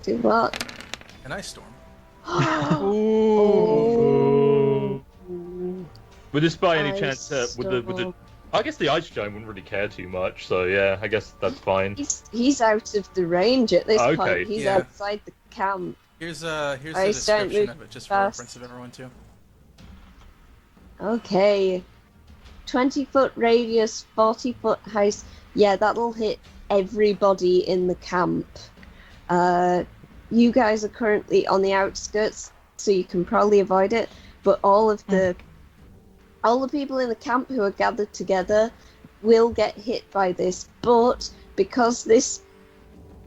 Do what? An ice storm. Oh. Would this by any Ice chance would the storm. I guess the ice giant wouldn't really care too much, so yeah, I guess that's fine. He's out of the range at this Okay. point. He's Yeah. outside the camp. Here's the Ice giant description move of it, just for fast. reference of everyone too. Okay. 20-foot radius, 40-foot height. Yeah, that'll hit everybody in the camp. You guys are currently on the outskirts, so you can probably avoid it. But all the people in the camp who are gathered together will get hit by this. But because this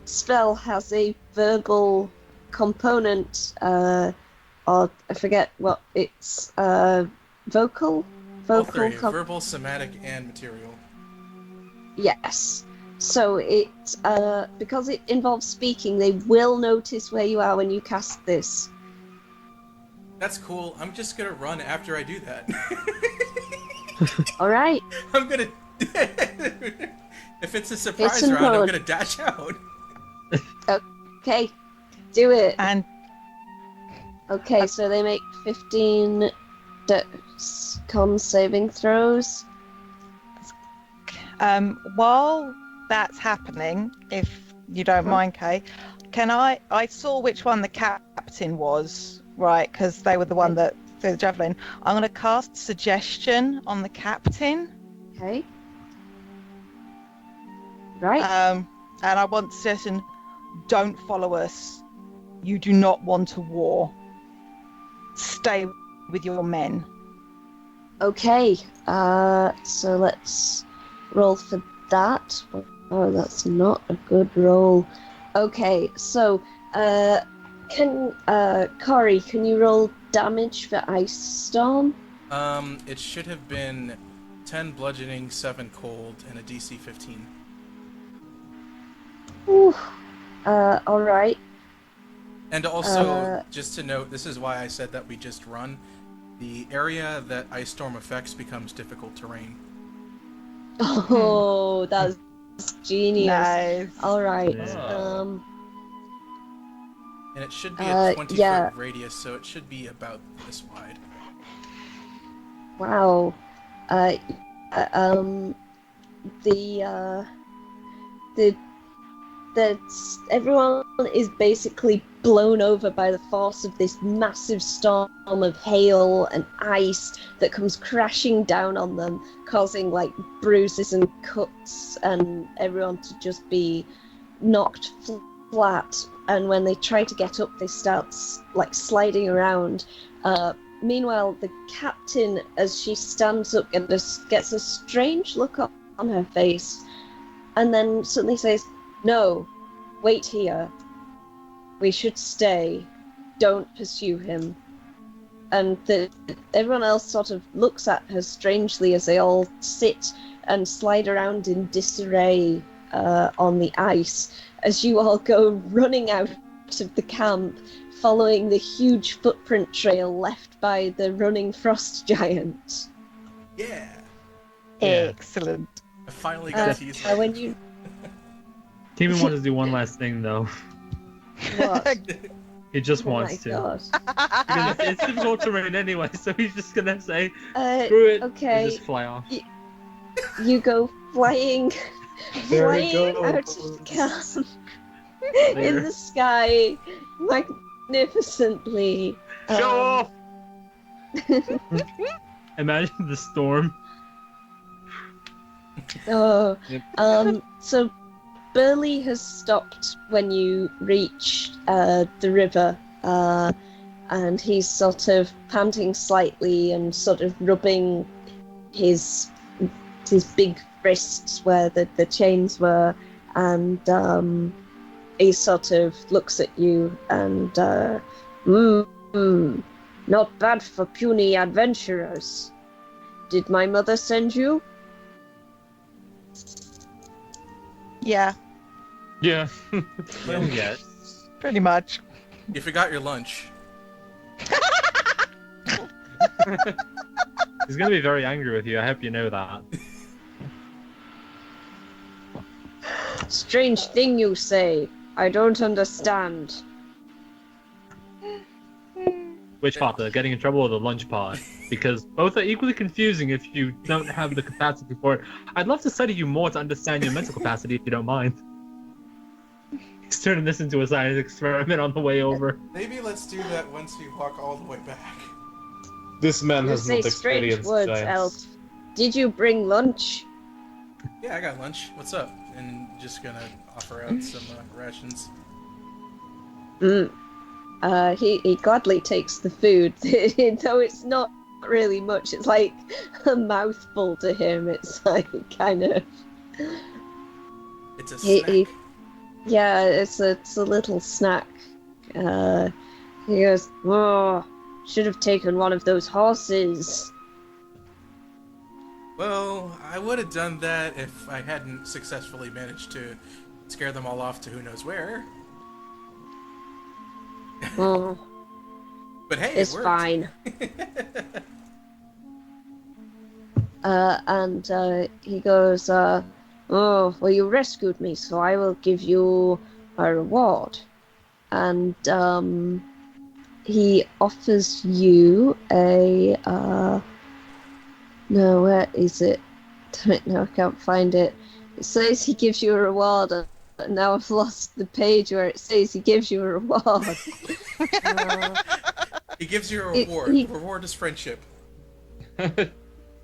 spell has a verbal component, or I forget what it's, vocal. All three: verbal, somatic, and material. Yes. So it, because it involves speaking, they will notice where you are when you cast this. That's cool. I'm just gonna run after I do that. All right. I'm gonna. If it's a surprise round, I'm gonna dash out. Okay. Do it. And Okay, so they make 15 con saving throws. while that's happening, if you don't mind, Kay, I saw which one the captain was, right? Because they were the one that threw the javelin. I'm going to cast suggestion on the captain. Okay. Right. And I want suggestion: don't follow us. You do not want a war. Stay with your men. Okay. So let's roll for that. Oh, that's not a good roll. Okay, so Corey, can you roll damage for Ice Storm? It should have been 10 bludgeoning, 7 cold, and a DC 15. Ooh. All right. And also, just to note, this is why I said that we just run. The area that Ice Storm affects becomes difficult terrain. Oh, that's genius. Nice. All right. Yeah. And it should be a 20-foot yeah. radius, so it should be about this wide. Wow. Everyone is basically blown over by the force of this massive storm of hail and ice that comes crashing down on them, causing like bruises and cuts, and everyone to just be knocked flat. And when they try to get up, they start like sliding around. Meanwhile, the captain, as she stands up, gets a strange look on her face, and then suddenly says, "No, wait here. We should stay. Don't pursue him." And everyone else sort of looks at her strangely as they all sit and slide around in disarray on the ice, as you all go running out of the camp, following the huge footprint trail left by the running frost giant. Yeah! Excellent. I finally got to use my... When you... Timmy wants to do one last thing, though. What? He just Oh wants my to. God. Because it's difficult terrain anyway, so he's just gonna say, Uh, screw it, okay. and just fly off. You go flying There it out of goes. camp in Later. the sky magnificently. Show off! Imagine the storm. Oh, Yep. so Burley has stopped when you reach the river, and he's sort of panting slightly and sort of rubbing his big wrists where the chains were, and he sort of looks at you and not bad for puny adventurers. Did my mother send you? Yeah, Yeah. Well, yes. pretty much. You forgot your lunch. He's gonna be very angry with you, I hope you know that. Strange thing you say. I don't understand. Which part, the getting in trouble or the lunch part? Because both are equally confusing if you don't have the capacity for it. I'd love to study you more to understand your mental capacity if you don't mind. He's turning this into a science experiment on the way over. Maybe let's do that once we walk all the way back. This man You has say not strange experienced words, giants. Elf. Did you bring lunch? Yeah, I got lunch. What's up? And just gonna offer out some rations. He gladly takes the food, though it's not really much. It's like a mouthful to him. It's like kind of. It's a snack. Yeah, it's a little snack. He goes, "Oh, should have taken one of those horses." Well, I would have done that if I hadn't successfully managed to scare them all off to who knows where. Oh, But hey, it's it worked. fine. And he goes, "Oh, well, you rescued me, so I will give you a reward." And he offers you a no, where is it? No, I can't find it. It says he gives you a reward, and now I've lost the page where it says he gives you a reward. He gives you a reward. The reward is friendship.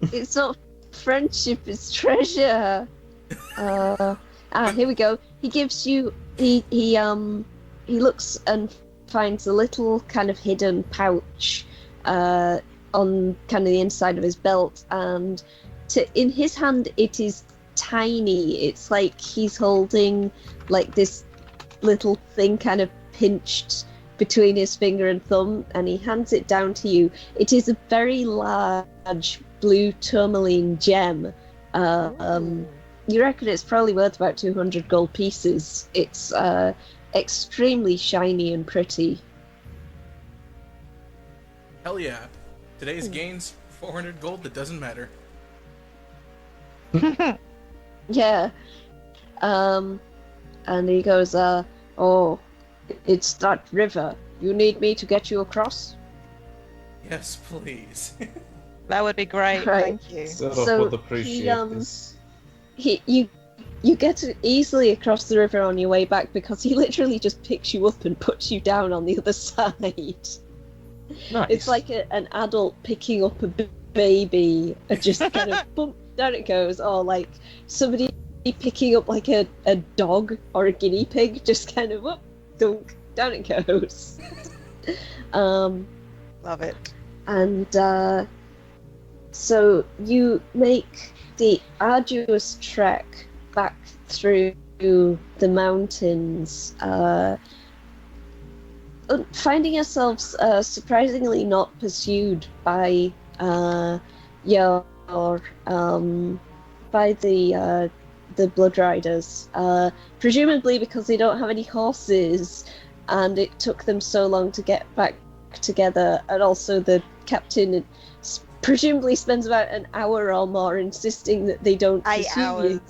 It's not friendship, it's treasure. Here we go. He gives you. He looks and finds a little kind of hidden pouch on kind of the inside of his belt, and in his hand it is tiny. It's like he's holding like this little thing kind of pinched between his finger and thumb, and he hands it down to you. It is a very large blue tourmaline gem. You reckon it's probably worth about 200 gold pieces. It's extremely shiny and pretty. Hell yeah. Today's gains 400 gold that doesn't matter. Yeah. And he goes, "Oh, it's that river. You need me to get you across?" Yes, please. That would be great. Right. Thank you. Seraph would appreciate this. You get easily across the river on your way back because he literally just picks you up and puts you down on the other side. Nice. It's like an adult picking up a baby and just kind of boom, down it goes. Or like somebody picking up like a dog or a guinea pig, just kind of whoop, dunk, down it goes. Love it. And so you make the arduous trek back through the mountains, finding yourselves surprisingly not pursued by the Blood Riders, presumably because they don't have any horses, and it took them so long to get back together, and also the captain presumably spends about an hour or more insisting that they don't pursue you.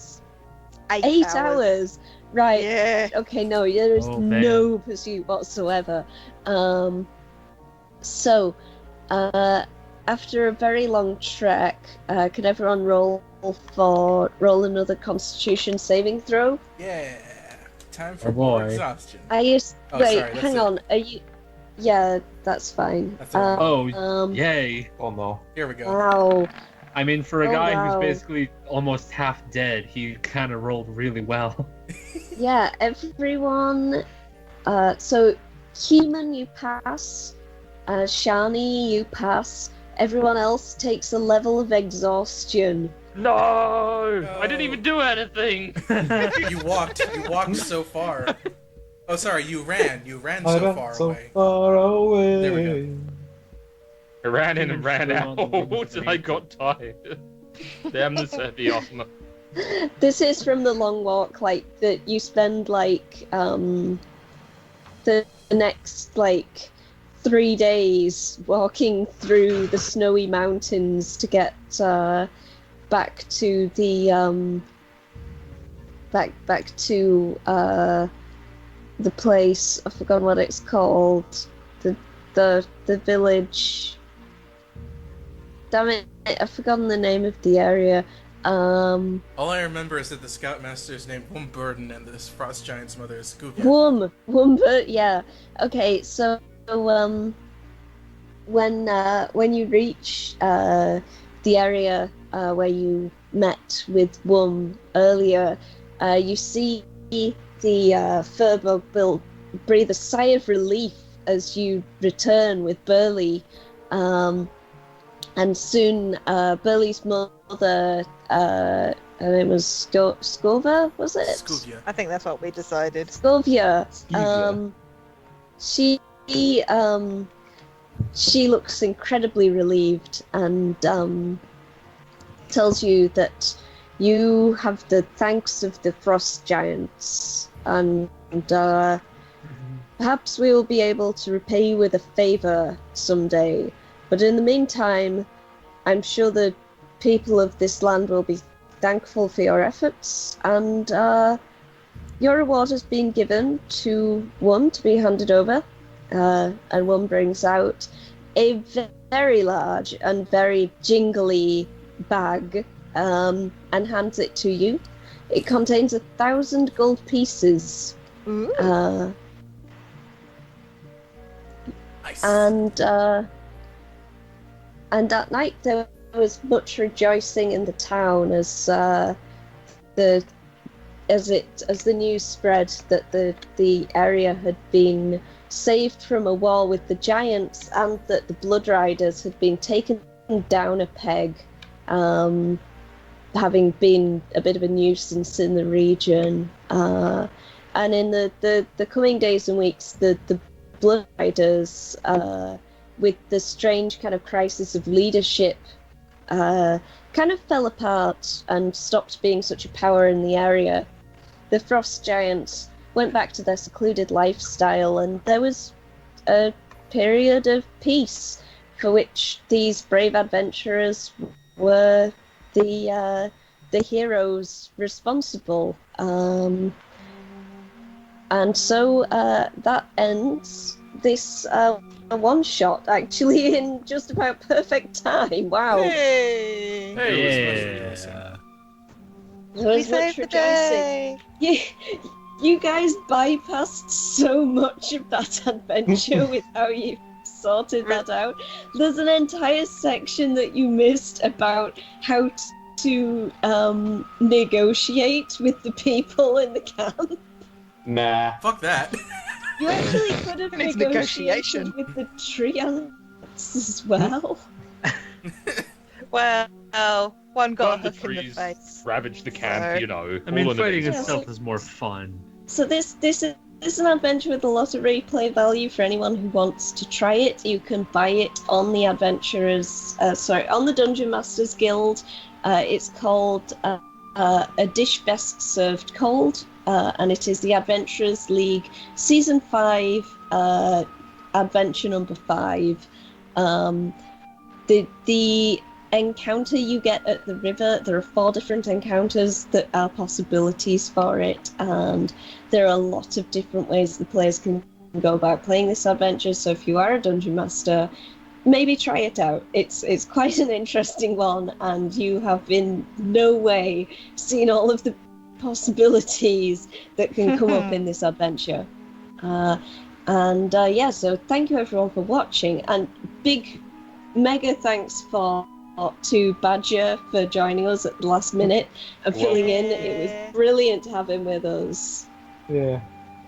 8 hours. Right. Yeah. Okay, no, there is man. no pursuit whatsoever. So, after a very long trek, can everyone roll another Constitution saving throw? Yeah. Time for Oh, more boy. exhaustion. Are you? Oh, wait, sorry, that's hang it. on. Are you? Yeah, that's fine. That's all right. Yay. Oh no. Here we go. Wow. I mean, for a Oh, guy wow. who's basically almost half dead, he kind of rolled really well. Yeah, everyone. So, Human, you pass. Shani, you pass. Everyone else takes a level of exhaustion. No! No. I didn't even do anything! You walked so far. Oh, sorry, you ran I so ran far so away. far away. There we go. I ran in and ran Human out flew on the and I got tired. Damn the Sevion. This is from the long walk, like that you spend like the next like 3 days walking through the snowy mountains to get back to the back to the place. I've forgotten what it's called. The village. Damn it! I've forgotten the name of the area. All I remember is that the Scoutmaster is named Wumburden and this Frost Giant's mother is Scooby. Wumber, yeah. Okay, so when you reach the area where you met with Wum earlier, you see the Furbo will breathe a sigh of relief as you return with Burley. And soon, Burley's mother, her name was Scova, was it? Scooby. I think that's what we decided. Scovia. She looks incredibly relieved and tells you that you have the thanks of the Frost Giants, and perhaps we will be able to repay you with a favor someday. But in the meantime, I'm sure the people of this land will be thankful for your efforts, and your reward has been given to Wum to be handed over. And Wum brings out a very large and very jingly bag and hands it to you. It contains 1,000 gold pieces. Ooh. Nice. And that night there was much rejoicing in the town as the news spread that the area had been saved from a war with the giants, and that the Blood Riders had been taken down a peg, having been a bit of a nuisance in the region. And in the coming days and weeks, the Blood Riders, with the strange kind of crisis of leadership, kind of fell apart and stopped being such a power in the area. The Frost Giants went back to their secluded lifestyle, and there was a period of peace for which these brave adventurers were the heroes responsible. And so that ends this one shot, actually, in just about perfect time. Wow. Hey! Hey, it was There was We much saved the rejoicing. day! You guys bypassed so much of that adventure with how you sorted that out. There's an entire section that you missed about how to negotiate with the people in the camp. Nah. Fuck that. You actually could have It's negotiated negotiation. with the treants as well. Well, one got a Burn the hook in the trees, face. ravage the camp, So- you know. I mean, all in the fighting base. itself is more fun. So this is an adventure with a lot of replay value for anyone who wants to try it. You can buy it on the on the Dungeon Masters Guild. It's called A Dish Best Served Cold, and it is the Adventurers League Season 5, Adventure number 5. The encounter you get at the river, there are 4 different encounters that are possibilities for it, and there are a lot of different ways the players can go about playing this adventure. So if you are a dungeon master, maybe try it out. It's quite an interesting one, and you have in no way seen all of the possibilities that can come up in this adventure. So thank you everyone for watching, and big mega thanks to Badger for joining us at the last minute and filling in. It was brilliant to have him with us. Yeah.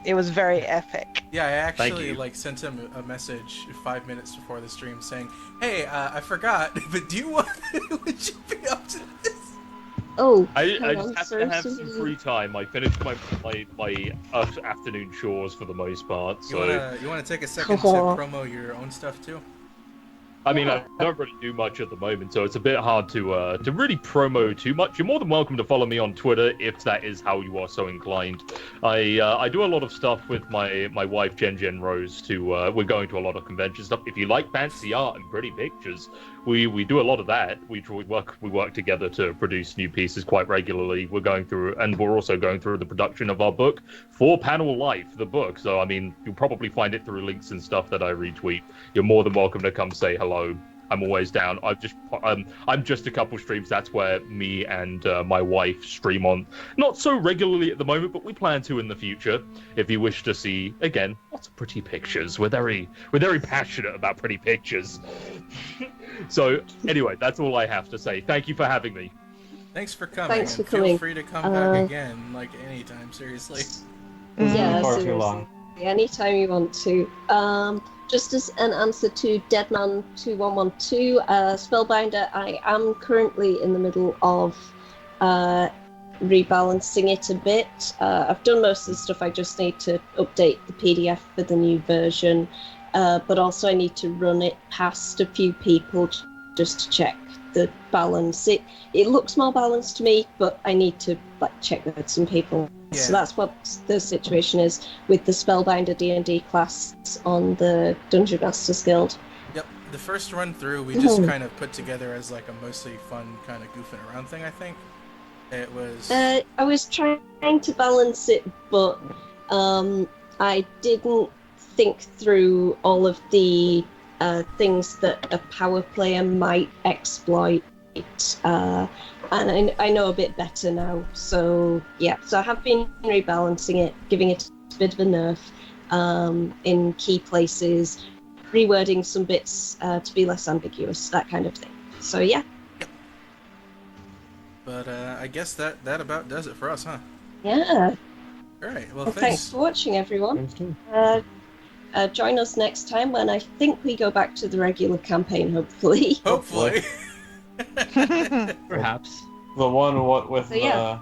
It was very epic. Yeah, I actually you. sent him a message 5 minutes before the stream saying, "Hey, I forgot, but would you be up to this?" Oh, I hang just on, have sorry, to have some somebody- free time. I finished my afternoon chores for the most part. You So wanna take a second to promo your own stuff too? I mean, Yeah. I don't really do much at the moment, so it's a bit hard to really promo too much. You're more than welcome to follow me on Twitter if that is how you are so inclined. I do a lot of stuff with my wife Jen Rose. We're going to a lot of convention stuff. If you like fancy art and pretty pictures, we do a lot of that. We work together to produce new pieces quite regularly. We're also going through the production of our book, 4-Panel Life, the book. So I mean, you'll probably find it through links and stuff that I retweet. You're more than welcome to come say hello. I'm always down. I'm just a couple streams. That's where me and my wife stream on. Not so regularly at the moment, but we plan to in the future. If you wish to see again, lots of pretty pictures. We're very passionate about pretty pictures. So anyway, that's all I have to say. Thank you for having me. Thanks for coming. Thanks for and coming. Feel free to come back again, like anytime. Seriously. Yeah, Far too seriously. long. Anytime you want to. Just as an answer to Deadman2112, Spellbinder, I am currently in the middle of rebalancing it a bit. I've done most of the stuff, I just need to update the PDF for the new version, but also I need to run it past a few people just to check the balance. It looks more balanced to me, but I need to check with some people. Yeah. So that's what the situation is with the Spellbinder D&D class on the Dungeon Masters Guild. Yep. The first run through, we just kind of put together as like a mostly fun kind of goofing around thing. I think it was. I was trying to balance it, but I didn't think through all of the things that a power player might exploit. And I know a bit better now. So yeah, so I have been rebalancing it, giving it a bit of a nerf in key places, rewording some bits to be less ambiguous, that kind of thing. So yeah. But I guess that about does it for us, huh? Yeah. All right. Well, Thanks thanks. for watching, everyone. Thanks, too. Join us next time when I think we go back to the regular campaign, hopefully. Hopefully. Perhaps. The one with So, yeah.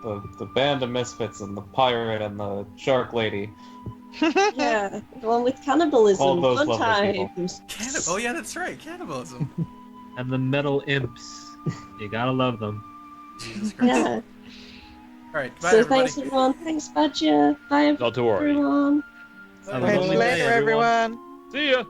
the band of misfits and the pirate and the shark lady. Yeah, the one with cannibalism. All those Fun lovely people. times. Oh yeah, that's right. Cannibalism. And the metal imps. You gotta love them. Jesus Christ. Yeah. All right. Bye, So everybody. thanks, everyone. Thanks, Badger. Bye, Not to worry. everyone. Bye, Have a Catch lovely you day, later, everyone. everyone. See ya.